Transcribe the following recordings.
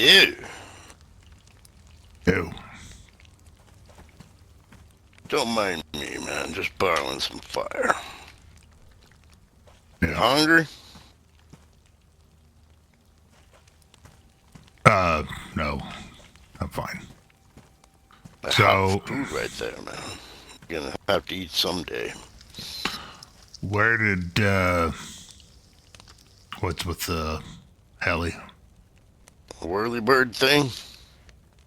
Ew. Ew. Don't mind me, man. Just borrowing some fire. You Yeah. hungry? No. I'm fine. The hot So, food right there, man. You're gonna have to eat someday. where did, what's with the heli? Whirly bird thing?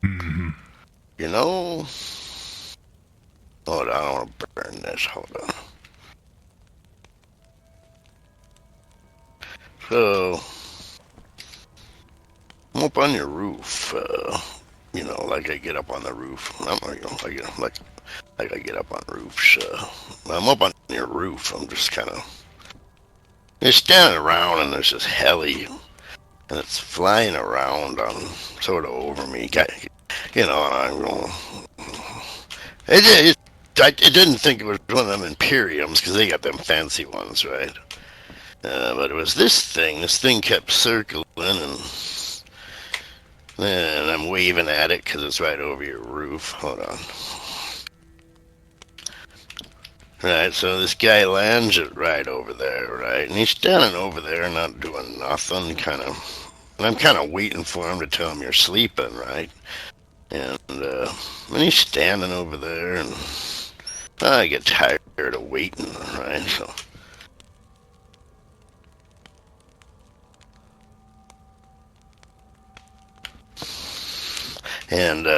Mm-hmm. You know... Hold on, I don't want to burn this. Hold on. So, I'm up on your roof. Like I get up on the roof. Like I get up on roofs. I'm up on your roof. I'm just kind of just standing around, and there's this heli, and it's flying around on sort of over me. And I'm going. I didn't think it was one of them Imperiums because they got them fancy ones, right? But it was this thing. This thing kept circling, and I'm waving at it because it's right over your roof. Hold on. Right, so this guy lands it right over there, right? And he's standing over there not doing nothing, and I'm kind of waiting for him to tell him you're sleeping, right? And he's standing over there, and I get tired of waiting, right?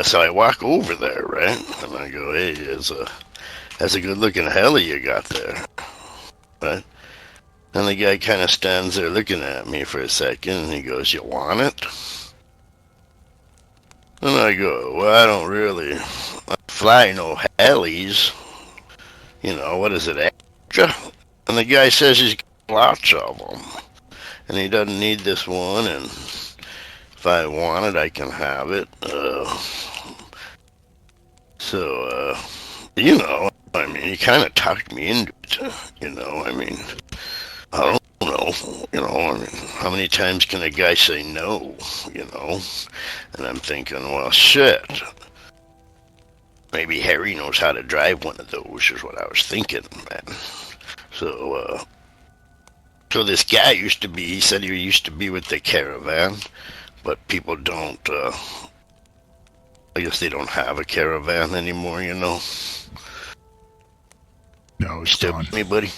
So I walk over there, right? And I go, hey, that's a good looking heli you got there, right? And the guy kind of stands there looking at me for a second, and he goes, you want it? And I go, well, I don't really fly no helis. What is it, extra? And the guy says he's got lots of them, and he doesn't need this one, and if I want it, I can have it. I mean, he kind of talked me into it, I mean, I don't know, I mean, how many times can a guy say no, And I'm thinking, well, shit. Maybe Harry knows how to drive one of those, is what I was thinking, man. So, so this guy he said he used to be with the caravan, but people don't, I guess they don't have a caravan anymore, No, it's Still gone. me, buddy?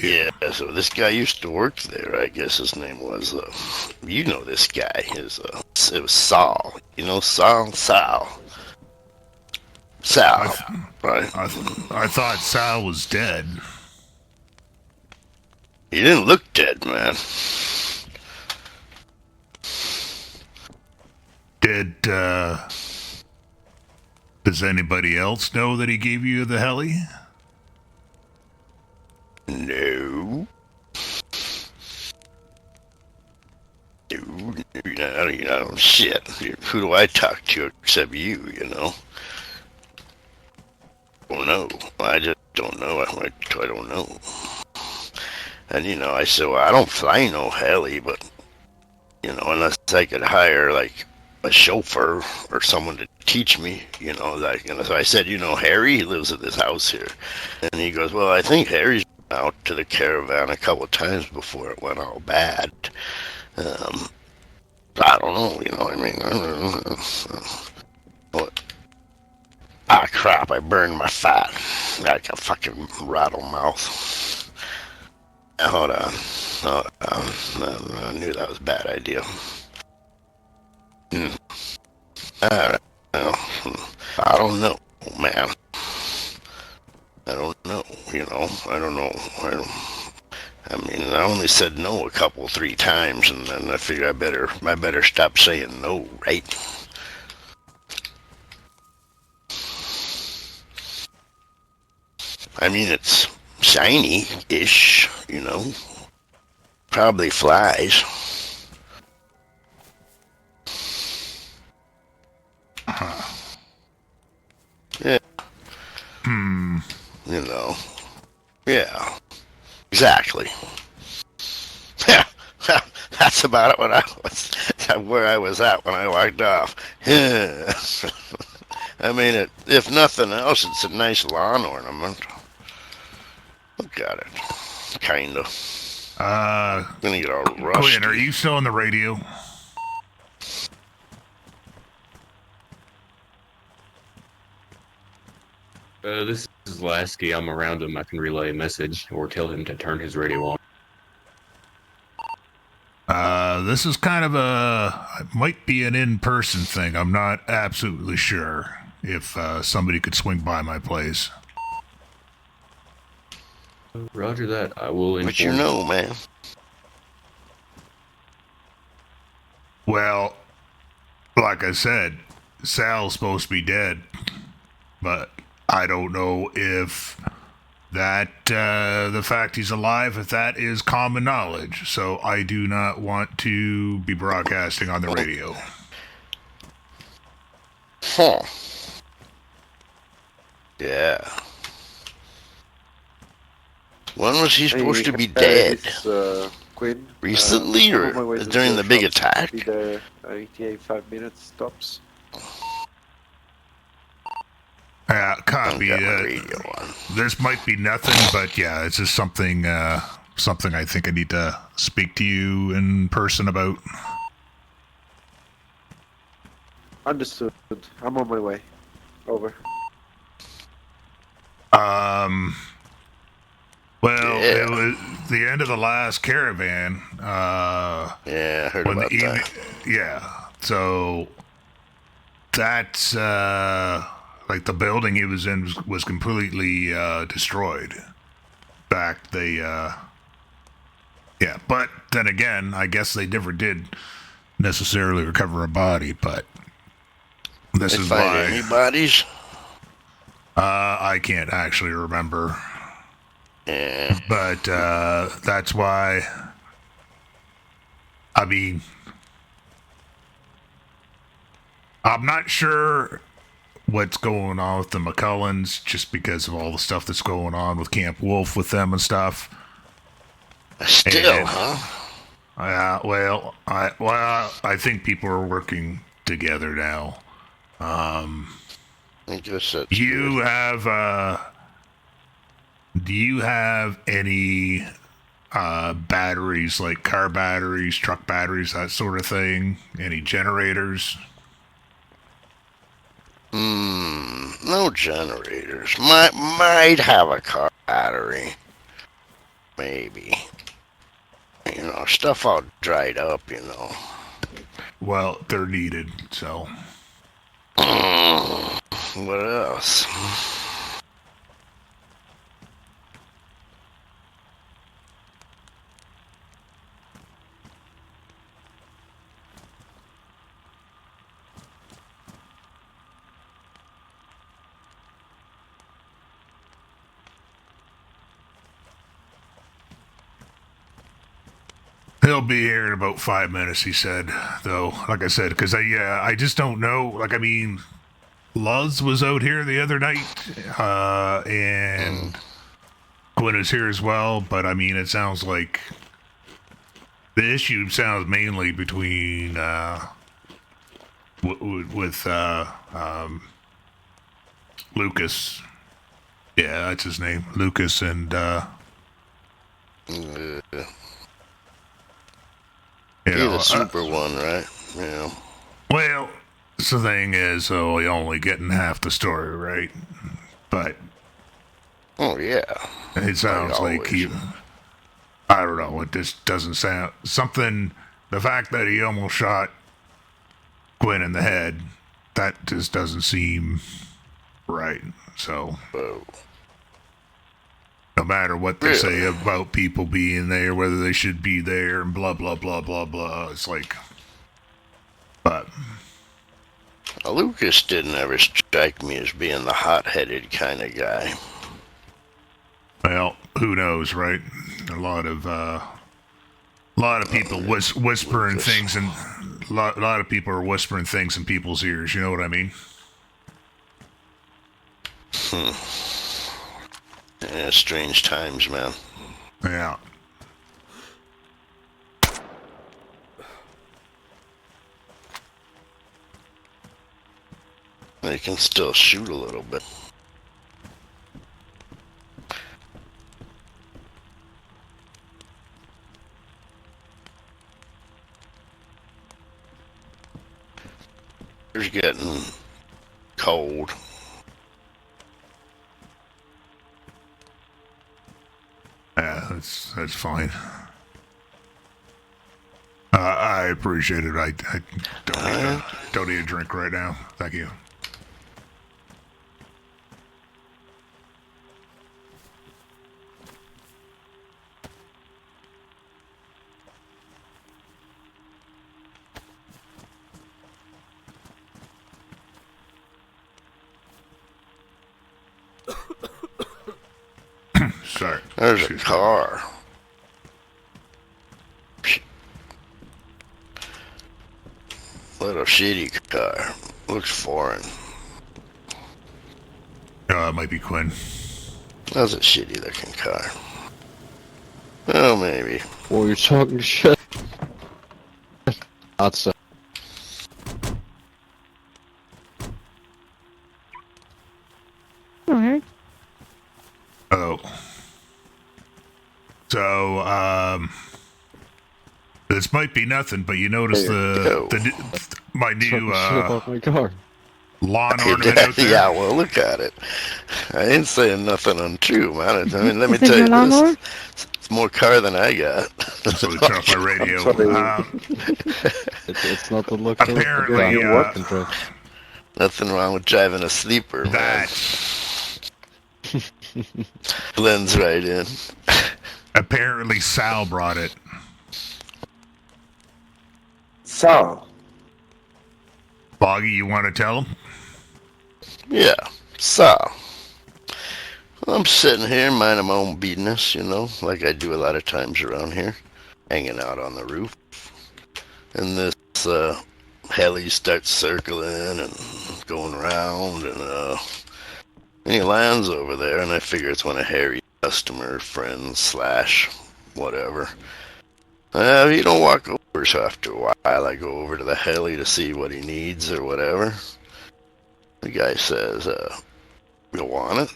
Yeah, so this guy used to work there, I guess his name was, you know this guy, it was Saul, Saul? Sal, right? I thought Sal was dead. He didn't look dead, man. Did, does anybody else know that he gave you the heli? No. No, shit. Who do I talk to except you, Don't know. I just don't know. I don't know. And, I said, well, I don't fly no heli, but, unless I could hire, like, a chauffeur or someone to teach me, so I said, Harry, he lives at this house here. And he goes, well, I think Harry's been out to the caravan a couple of times before it went all bad. I don't know, I mean, I don't know. What? Ah, crap, I burned my fat. Like a fucking rattle mouth. Hold on. I knew that was a bad idea. Alright. Well, I don't know, man. I don't know, I don't know. I mean, I only said no a couple, 3 times, and then I figure I better stop saying no, right? I mean, it's shiny-ish, Probably flies. Yeah. Yeah. Exactly. That's about it. What I was. where I was at when I walked off. I mean, if nothing else, it's a nice lawn ornament. Look at it. Kinda. Gonna get all rusty. Quinn, are you still on the radio? This is Lasky. I'm around him. I can relay a message or tell him to turn his radio on. This is kind of it might be an in-person thing. I'm not absolutely sure if somebody could swing by my place. Roger that. I will inform. But you know, man. Well, like I said, Sal's supposed to be dead, but I don't know if that the fact he's alive, if that is common knowledge. So I do not want to be broadcasting on the radio. Huh. Yeah. When was he supposed to be dead? Quinn. Recently, I'm on my or way to during the big attack? Be there, ETA 5 minutes tops. Yeah, copy. Got my radio on. This might be nothing, but yeah, it's just something something I think I need to speak to you in person about. Understood. I'm on my way. Over. Well, Yeah. it was the end of the last caravan. Yeah, I heard When about the that. yeah, so that's like the building he was in was completely destroyed. In fact, they yeah, but then again, I guess they never did necessarily recover a body. But this They is find why any bodies? I can't actually remember. Yeah. But that's why, I mean, I'm not sure what's going on with the McCullens just because of all the stuff that's going on with Camp Wolf with them and stuff. Still, And- huh? Well, I think people are working together now. I guess that's You good. have, do you have any batteries, like car batteries, truck batteries, that sort of thing? Any generators? No generators. Might have a car battery. Maybe. You know, stuff all dried up, you know. Well, they're needed, so. What else? He'll be here in about 5 minutes, he said, though, like I said, because I just don't know. Like, I mean, Luz was out here the other night, and Quinn is here as well, but I mean, it sounds like the issue sounds mainly between, with Lucas. Yeah, that's his name. Lucas and, you You're know, the super one, right? Yeah. well, the thing is, you're only getting half the story, right? But Oh, yeah. it sounds like always. he, I don't know, it just doesn't sound, something, the fact that he almost shot Quinn in the head, that just doesn't seem right. So, Whoa. no matter what they say about people being there, whether they should be there, and blah, blah, blah, blah, blah, it's like, but, Lucas didn't ever strike me as being the hot-headed kind of guy. well, who knows, right? A lot of people whispering Lucas. things, and a lot of people are whispering things in people's ears. You know what I mean? Yeah, strange times, man. Yeah. They can still shoot a little bit. It's getting cold. Yeah, that's fine. I appreciate it. I don't need a drink right now. Thank you. Sorry. There's a Excuse me. car. Little shitty car. Looks foreign. It might be Quinn. That's a shitty looking car. Well, maybe. Well, you're talking shit. Outside. Alright. Oh. So, this might be nothing, but you notice my new Talking shit about my car. lawn ornament out there? Yeah, well, look at it. I ain't saying nothing untrue, man. I mean, let me Is it tell your you lawnmower? this. It's more car than I got. So they turn off my radio. It's not the look. Apparently, Nothing wrong with driving a sleeper, man. that Blends right in. apparently Sal brought it. So, Boggy, you want to tell him? Yeah. So, I'm sitting here minding my own business, you know, like I do a lot of times around here, hanging out on the roof. And this heli starts circling and going around, and he lands over there, and I figure it's one of Harry's customer friends / whatever. He don't walk over, so after a while I go over to the heli to see what he needs or whatever. The guy says, you want it?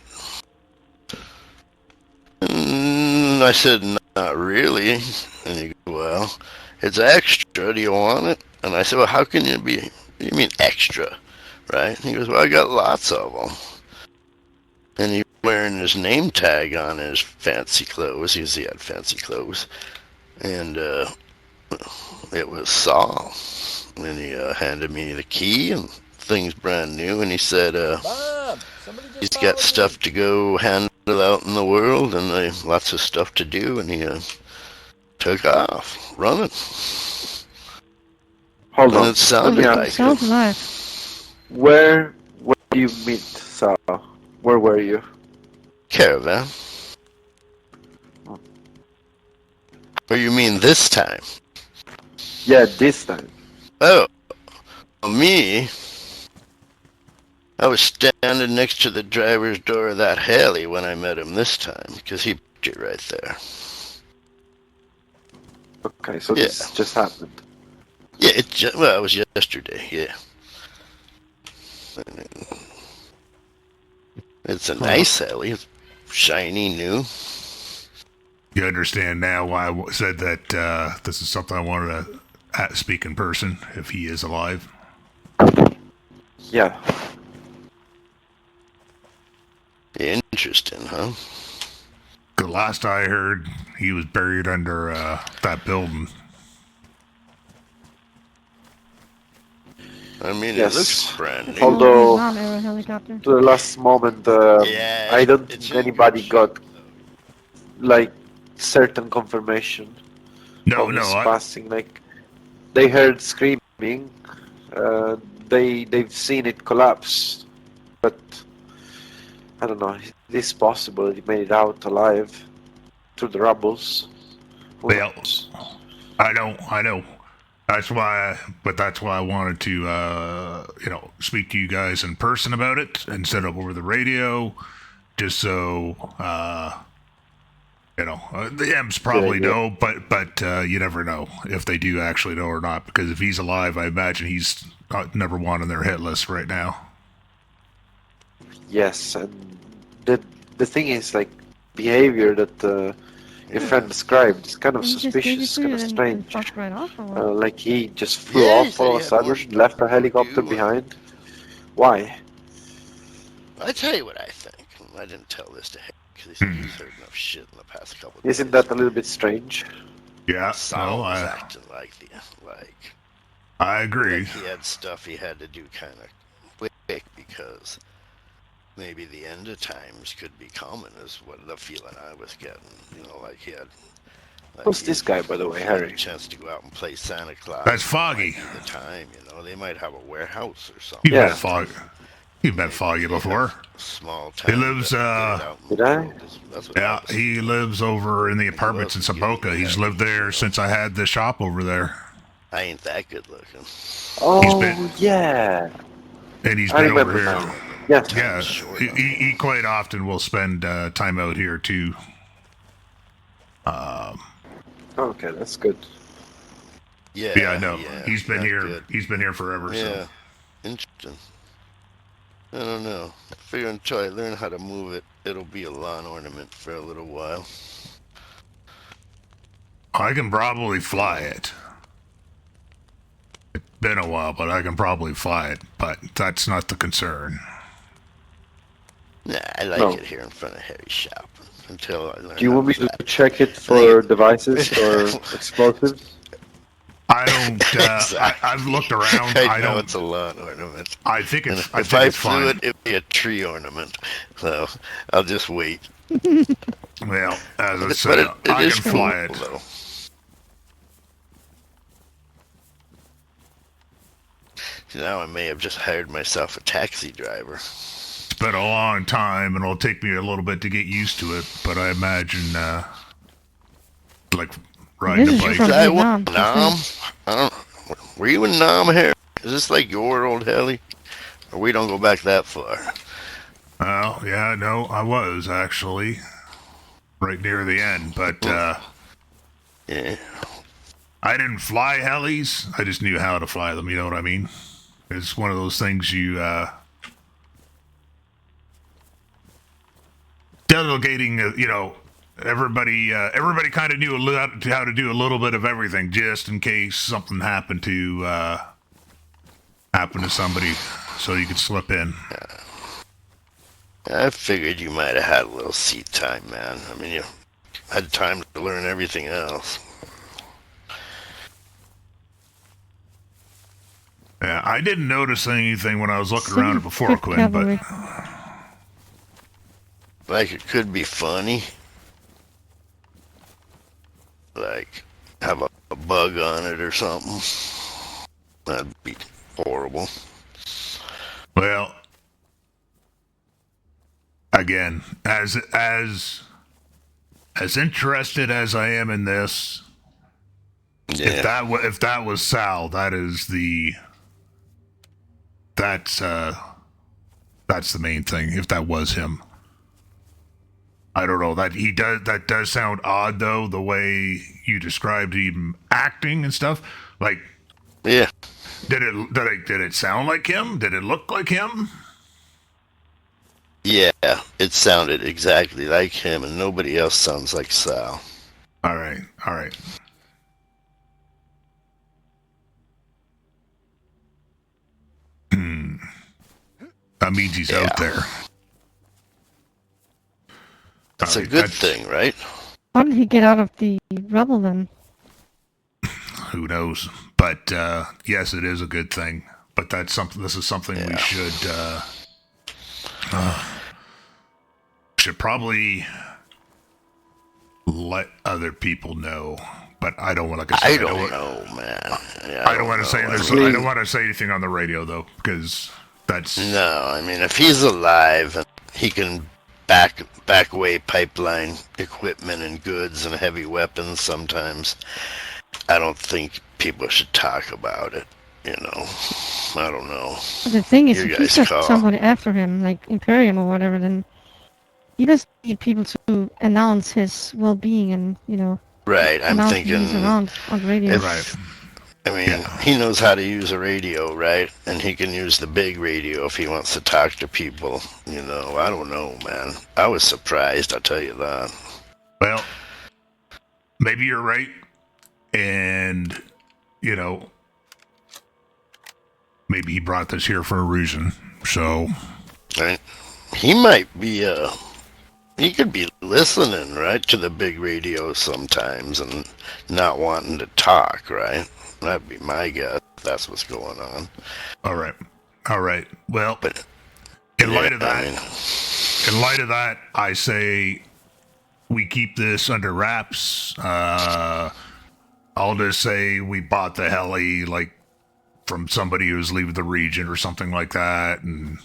And I said, not really. And he goes, well, it's extra, do you want it? And I said, well, how can you mean extra, right? And he goes, well, I got lots of them. And he's wearing his name tag on his fancy clothes, because he had fancy clothes. And it was Saul. And he handed me the key, and thing's brand new. And he said, he's got stuff to go handle out in the world, and lots of stuff to do. And he took off, running. hold And on. it sounded Let me like ask, Sounds him. nice. where do you meet Sal? Where were you? Caravan. Or you mean this time? Yeah, this time. Oh, me? I was standing next to the driver's door of that heli when I met him this time, because he put it right there. Okay, so Yeah. this just happened. Yeah, it was yesterday, yeah. It's a nice heli. It's shiny, new. You understand now why I said that this is something I wanted to speak in person if he is alive. Yeah. Interesting, huh? The last I heard, he was buried under that building. I mean, Yes. it looks brand new. Although- Not aero helicopter. To the last moment, Yeah, I don't it's think anybody English. got like certain confirmation No, of no, his I, passing. Like they heard screaming, they've seen it collapse, but I don't know. It is possible he made it out alive through the rubbles. Who Well, knows? I know. That's why I wanted to, speak to you guys in person about it instead of over the radio, just so, the M's probably idea. know, but you never know if they do actually know or not, because if he's alive, I imagine he's number one on their hit list right now. Yes, and the thing is, like, behavior that your friend described is kind of And he just gave it suspicious, to kind you of and strange. fucked right off or what? Like he just flew Yeah, he off said all he of a had more sudden, left stuff a to go helicopter do. behind. Why? I tell you what I think. I didn't tell this to him because he said he's heard enough shit in the past couple of days. Isn't that a little bit strange? Yeah, Sal no, was I acting like agree. he had stuff he had to do kind of quick because maybe the end of times could be coming is what the feeling I was getting. You know, like he had. Like Who's this guy, by the way, he had Harry? a chance to go out and play Santa Claus. That's Foggy. Might be the time, you know. They might have a warehouse or something. You've Yeah. met Foggy. You've met Foggy before. Small He town. lives, that get it out in Did the I? world is- that's what Yeah, I was he thinking. lives over in the He apartments in wasn't giving Saboka. you He's that lived there shit. since I had the shop over there. I ain't that good looking. Oh, been- yeah. And he's I been over remember here. now. Yes. Yeah, Short he quite often will spend time out here too. Okay, that's good. Yeah. Yeah, I know. Yeah, He's been not here. good. He's been here forever. Yeah. So Interesting. I don't know. I figure until I learn how to move it, it'll be a lawn ornament for a little while. I can probably fly it. It's been a while, but I can probably fly it. But that's not the concern. Nah, I like No. it here in front of Harry's shop until I learn. Do you how want me fly. to check it for devices or explosives? I don't. Exactly. I've looked around. I I know don't. it's a lawn ornament. I think And it's. if I I think it's flew fine. it, it'd be a tree ornament. So I'll just wait. Well, as I But said, it I is can fly cool, it. though. Now I may have just hired myself a taxi driver. It's been a long time, and it'll take me a little bit to get used to it. But I imagine, like riding This a is bike. from I Vietnam. want Nam. I don't. Were you in Nam here? Is this like your old heli? Or we don't go back that far? Well, yeah, no, I was actually right near the end, but Yeah. I didn't fly helis. I just knew how to fly them. You know what I mean? It's one of those things you delegating. You know, everybody kind of knew how to do a little bit of everything, just in case something happened to somebody, so you could slip in. I figured you might have had a little seat time, man. I mean, you had time to learn everything else. Yeah, I didn't notice anything when I was looking around it before, Quinn, but Like, it could be funny. Like, have a bug on it or something. That'd be horrible. well, again, as interested as I am in this, Yeah. if that was Sal, that's the main thing. If that was him, I don't know. That does sound odd though, the way you described him acting and stuff. Like, Yeah. did it sound like him? Did it look like him? Yeah. It sounded exactly like him, and nobody else sounds like Sal. All right. That means he's out Yeah. there. That's All a right, good thing, right? How did he get out of the rubble then? Who knows? But yes, it is a good thing. But that's something. This is something we should probably let other people know. But I don't want. Like I said, I don't know, man. Yeah, I don't want to say. I don't want to say anything on the radio though, because that's. No, I mean, if he's alive and he can back away pipeline equipment and goods and heavy weapons sometimes, I don't think people should talk about it. You know, I don't know. But the thing is, Your if he's guys' got call. somebody after him, like Imperium or whatever, then he doesn't need people to announce his well-being and, Right, I'm announce thinking he's around on the radio. if, Right. I mean, he knows how to use a radio, right? And he can use the big radio if he wants to talk to people. You know, I don't know, man. I was surprised, I'll tell you that. Well, maybe you're right. And, you know, maybe he brought this here for a reason. So, Right? He might be, he could be listening, right, to the big radio sometimes and not wanting to talk, right? That'd be my guess. That's what's going on. all right. All right. Well, But in light yeah, of that, I mean, in light of that, I say we keep this under wraps. I'll just say we bought the heli, like, from somebody who's leaving the region or something like that, and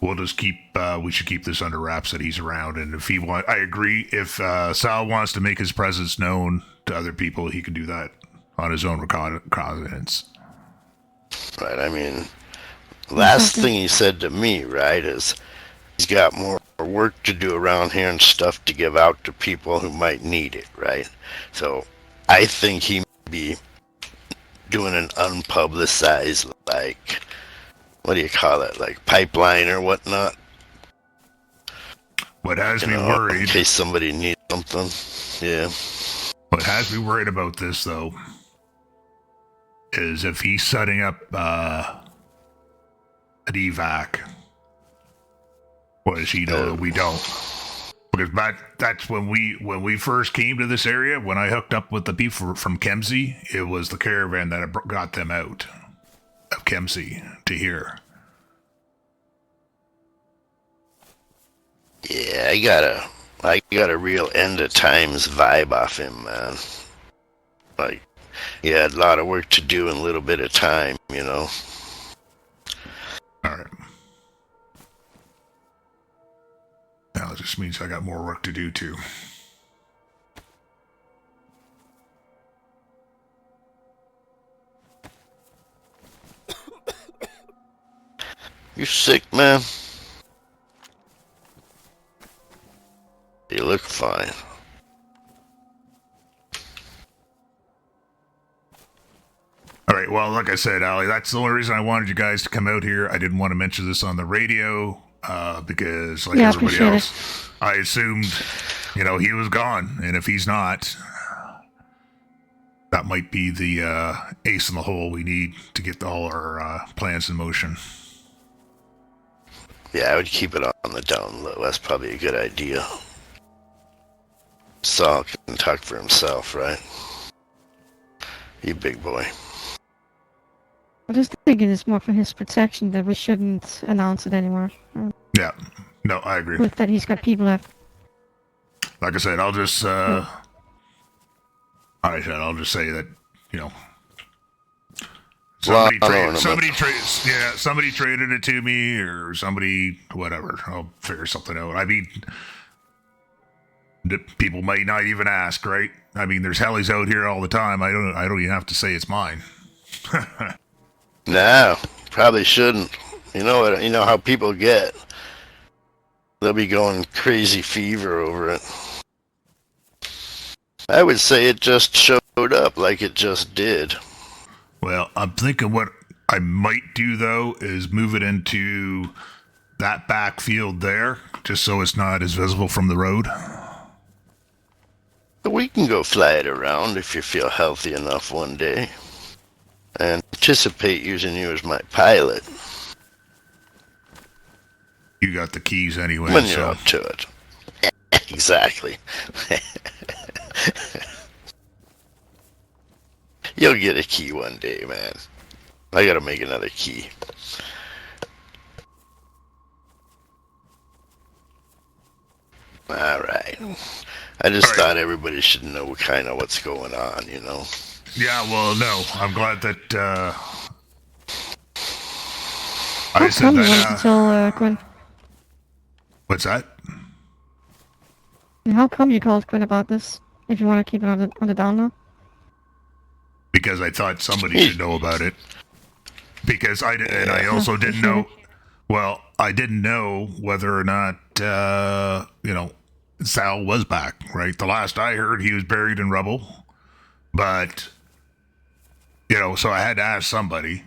we'll just keep, we should keep this under wraps that he's around. And if I agree, if Sal wants to make his presence known to other people, he can do that on his own recognizance. right, I mean, last thing he said to me, right, is he's got more work to do around here and stuff to give out to people who might need it, right? So I think he may be doing an unpublicized, like, what do you call it, like pipeline or whatnot? What has You me know, in worried, case somebody needs something. Yeah. what has me worried about this, though, is if he's setting up an evac, what does he know that we don't? Because that's when we first came to this area, when I hooked up with the people from Kemsey, it was the caravan that got them out of Kemsey to here. Yeah, I got a real end of times vibe off him, man. Like, he had a lot of work to do in a little bit of time, you know? All right. Now it just means I got more work to do too. You sick, man? You look fine. All right. Well, like I said, Ali, that's the only reason I wanted you guys to come out here. I didn't want to mention this on the radio because, like everybody appreciate else, I assumed, you know, he was gone, and if he's not, that might be the ace in the hole we need to get all our plans in motion. Yeah, I would keep it on the down low. That's probably a good idea. Saul can talk for himself, right? You big boy. I'm just thinking it's more for his protection that we shouldn't announce it anymore. Yeah. No, I agree. With that he's got people left. Like I said, I'll just say that, you know, somebody traded it to me, or somebody, whatever. I'll figure something out. I mean, people might not even ask, right? I mean, there's helis out here all the time. I don't even have to say it's mine. No, probably shouldn't. You know what? You know how people get. They'll be going crazy fever over it. I would say it just showed up like it just did. Well, I'm thinking what I might do, though, is move it into that back field there, just so it's not as visible from the road. But we can go fly it around if you feel healthy enough one day. I anticipate using you as my pilot You got the keys anyway, when you're so... up to it. Exactly. You'll get a key one day, man. I gotta make another key. Alright. I just thought everybody should know kind of what's going on, you know? Yeah, well, no. I'm glad that, How I said come you wanted to that, tell Quinn? what's that? And how come you called Quinn about this? If you want to keep it on the down low? Because I thought somebody should know about it. Because I also didn't know, well, I didn't know whether or not, you know, Sal was back, right? The last I heard, he was buried in rubble. But so I had to ask somebody.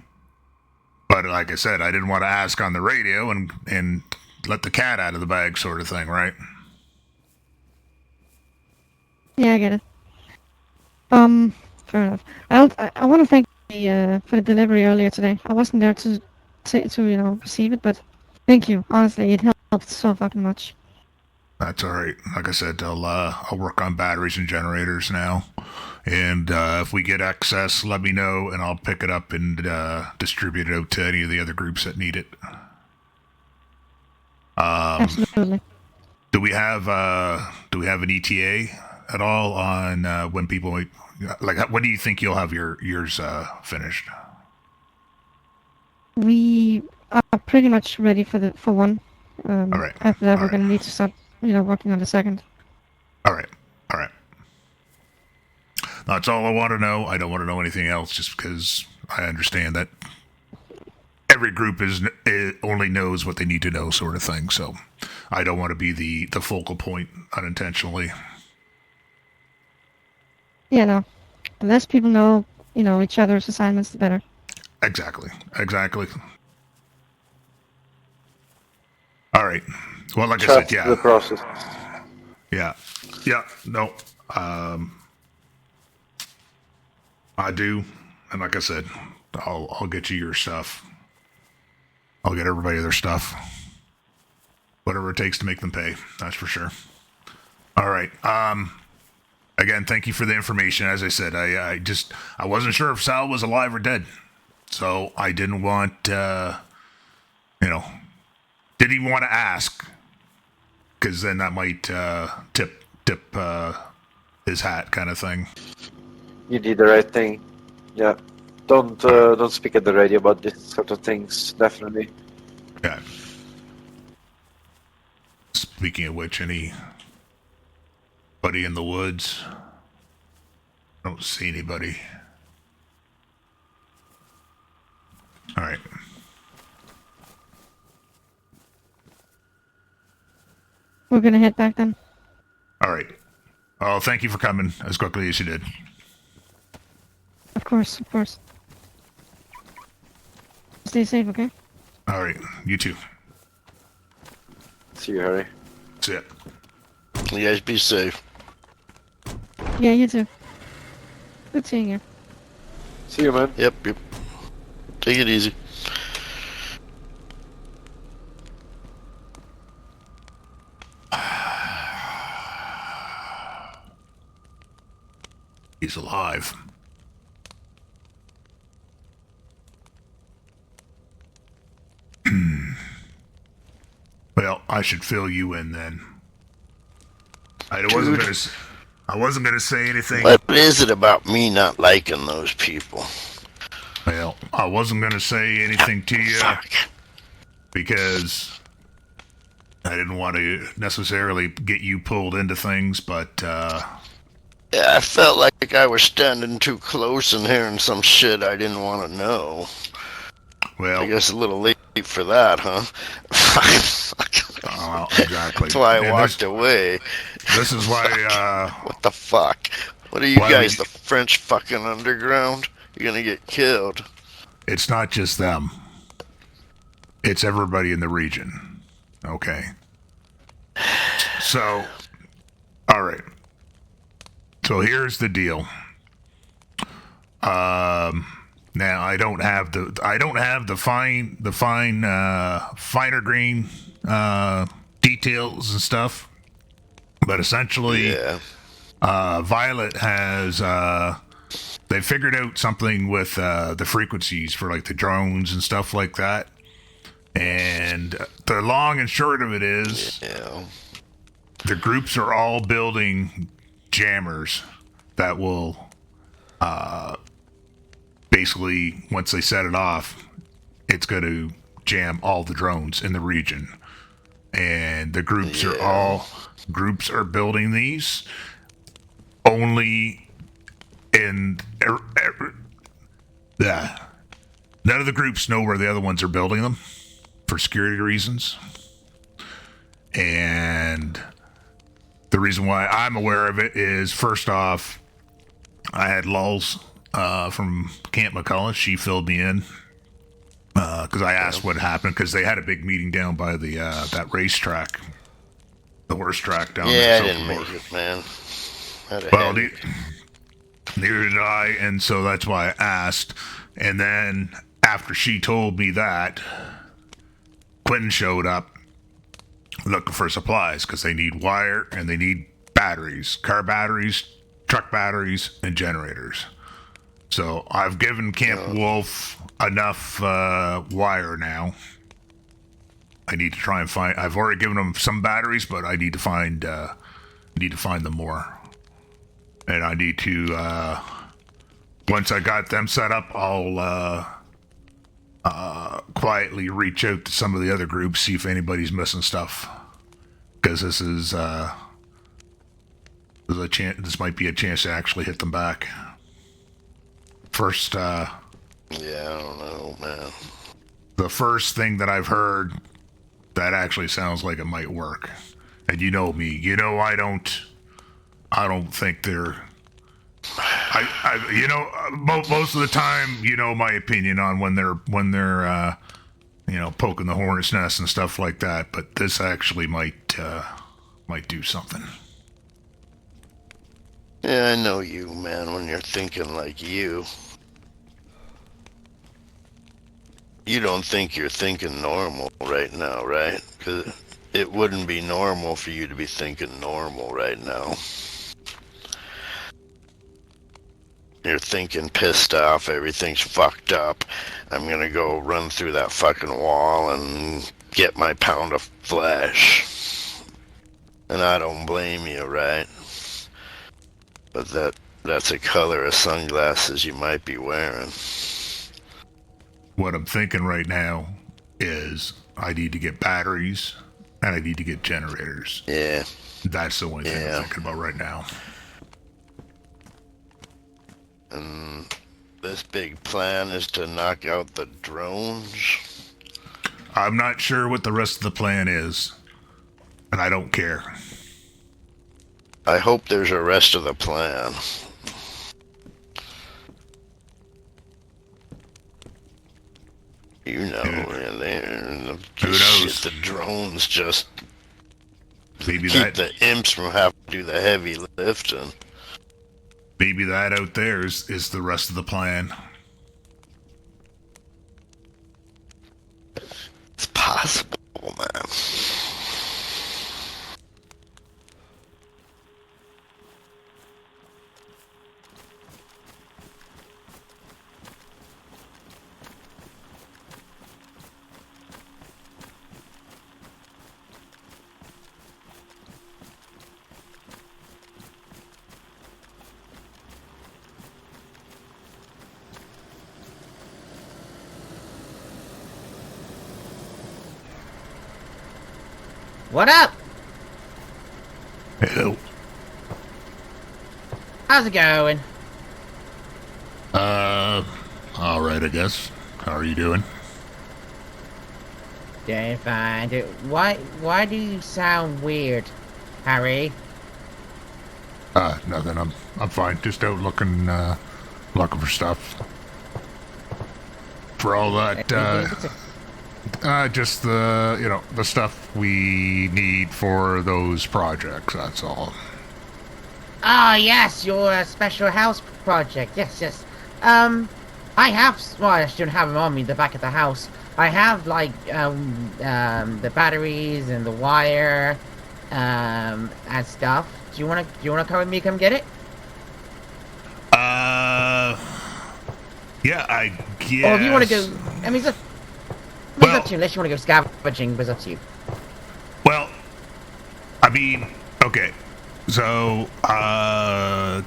But like I said, I didn't want to ask on the radio and let the cat out of the bag, sort of thing, right? Yeah, I get it. Fair enough. I want to thank you for the delivery earlier today. I wasn't there to receive it, but thank you. Honestly, it helped so fucking much. That's all right. Like I said, I'll work on batteries and generators now, and if we get excess, let me know, and I'll pick it up and distribute it out to any of the other groups that need it. Absolutely. Do we have an ETA at all on when people like? When do you think you'll have yours finished? We are pretty much ready for one. All right. After that, All we're right. gonna need to start, working on the second. All right. That's all I want to know. I don't want to know anything else, just because I understand that every group only knows what they need to know, sort of thing. So I don't want to be the focal point unintentionally. Yeah, no. The less people know, each other's assignments, the better. Exactly. All right. Well, like I said, Trust yeah. the process. Yeah. No. I do, and like I said, I'll get you your stuff. I'll get everybody their stuff. Whatever it takes to make them pay. That's for sure. All right. Again, thank you for the information. As I said, I wasn't sure if Sal was alive or dead, so I didn't want didn't even want to ask, because then that might tip his hat, kind of thing. You did the right thing. Yeah. Don't speak at the radio about this sort of things. Definitely. Yeah. Speaking of which, anybody in the woods? I don't see anybody. All right. We're gonna head back then. All right. Well, thank you for coming as quickly as you did. Of course. Stay safe, okay? All right. You too. See you, Harry. That's it. You guys be safe. Yeah, you too. Good seeing you. See you, man. Yep. Take it easy. He's alive. Well, I should fill you in then. I wasn't gonna say anything. What is it about me not liking those people? Well, I wasn't gonna say anything to you Fuck. because I didn't want to necessarily get you pulled into things, but Yeah, I felt like I was standing too close and hearing some shit I didn't want to know. well, I guess a little late for that, huh? exactly. That's why I And walked away. This is why. What the fuck? What are you Why guys, we- the French fucking underground? You're gonna get killed. It's not just them. It's everybody in the region. Okay. So, all right. So here's the deal. Now I don't have the finer grain details and stuff, but essentially, Yeah. Violet has they figured out something with the frequencies for like the drones and stuff like that. And the long and short of it is, Yeah. the groups are all building jammers that will basically, once they set it off, it's going to jam all the drones in the region. And the groups are building these only in none of the groups know where the other ones are building them for security reasons. And the reason why I'm aware of it is, first off, I had lulls from Camp McCullough. She filled me in because I asked what happened because they had a big meeting down by the that racetrack, the horse track down there. Yeah, I south didn't of make Florida. it, man. Had a Well, headache. neither did I, and so that's why I asked. And then after she told me that, Quentin showed up looking for supplies because they need wire and they need batteries, car batteries, truck batteries, and generators. So I've given Camp Wolf enough wire now. I need to try and find. I've already given them some batteries, but I need to find them more. And I need to. Once I got them set up, I'll quietly reach out to some of the other groups, see if anybody's missing stuff. Because this is there's a chance. This might be a chance to actually hit them back. First, Yeah, I don't know, man. the first thing that I've heard that actually sounds like it might work. And you know me. You know I don't think they're. Most of the time, you know my opinion on when they're poking the hornet's nest and stuff like that. But this actually might do something. Yeah, I know you, man, when you're thinking like you. You don't think you're thinking normal right now, right? Because it wouldn't be normal for you to be thinking normal right now. You're thinking pissed off, everything's fucked up. I'm gonna go run through that fucking wall and get my pound of flesh. And I don't blame you, right? But that's a color of sunglasses you might be wearing. What I'm thinking right now is I need to get batteries and I need to get generators. Yeah. That's the only thing Yeah. I'm thinking about right now. And this big plan is to knock out the drones. I'm not sure what the rest of the plan is, and I don't care. I hope there's a rest of the plan. You know, and Who shit, knows? the drones just Maybe keep that the imps from having to do the heavy lifting. maybe that out there is the rest of the plan. It's possible, man. What up? Hello. How's it going? All right, I guess. How are you doing? Doing fine. Why do you sound weird, Harry? Nothing. I'm fine. Just out looking for stuff. For all that, just the stuff we need for those projects. That's all. Ah, yes, your special house project. Yes. I have. Well, I shouldn't have them on me. The back of the house. I have like the batteries and the wire, and stuff. Do you wanna come with me? Come get it? Yeah, I guess. Or if you wanna go, I mean, it's Well- up to you. Unless you wanna go scavenging, but it's up to you. Well, I mean, okay. So,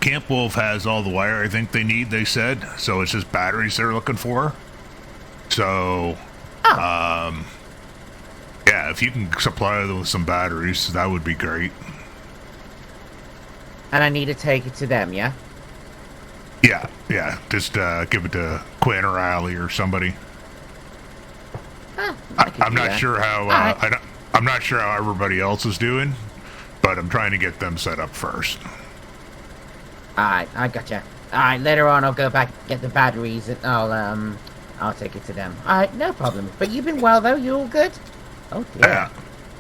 Camp Wolf has all the wire I think they need, they said. So it's just batteries they're looking for. So, yeah, if you can supply them with some batteries, that would be great. And I need to take it to them, yeah? Yeah. Just give it to Quinn or Allie or somebody. I'm not sure how. Alright. I'm not sure how everybody else is doing, but I'm trying to get them set up first. Alright, I gotcha. Alright, later on I'll go back and get the batteries and I'll take it to them. Alright, no problem. But you've been well though, you all good? Oh dear.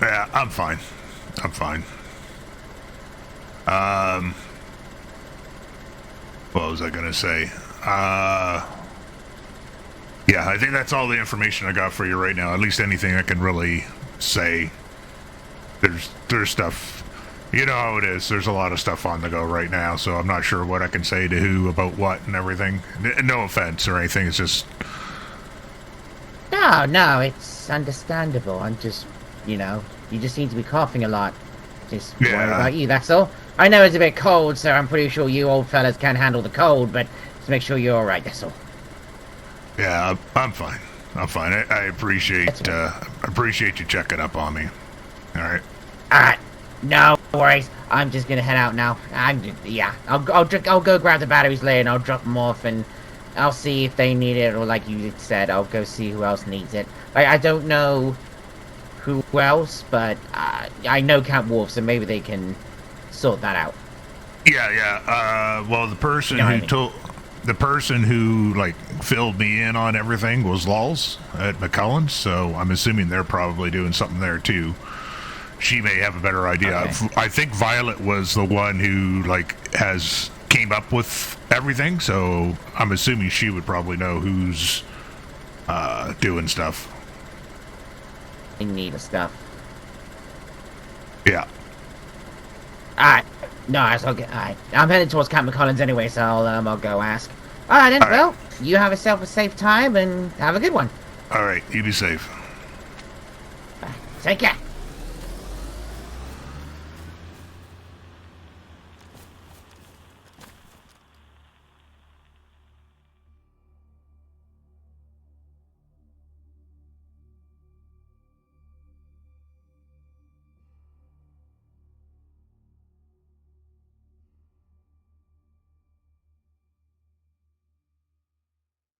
Yeah, I'm fine. I'm fine. What was I gonna say? Yeah, I think that's all the information I got for you right now. At least anything I can really say. There's stuff. You know how it is. There's a lot of stuff on the go right now, so I'm not sure what I can say to who about what and everything. No offense or anything. It's just. No, it's understandable. I'm just, you just seem to be coughing a lot. Just worried about you, that's all. I know it's a bit cold, so I'm pretty sure you old fellas can handle the cold, but just make sure you're alright, that's all. Yeah, I'm fine. I'm fine. I appreciate you checking up on me. All right. Alright, no worries. I'm just gonna head out now. I'll go grab the batteries later and I'll drop them off and I'll see if they need it, or like you said, I'll go see who else needs it. Like, I don't know who else, but I know Count Wolf, so maybe they can sort that out. Yeah. Well, the person who like filled me in on everything was Lulz at McCullen's, so I'm assuming they're probably doing something there too. She may have a better idea. Okay. I think Violet was the one who came up with everything, so I'm assuming she would probably know who's doing stuff. In need of stuff. Yeah. Alright. No, alright. I'm headed towards Camp McCollins anyway, so I'll go ask. Alright then, well, you have yourself a safe time and have a good one. All right, you be safe. Take care.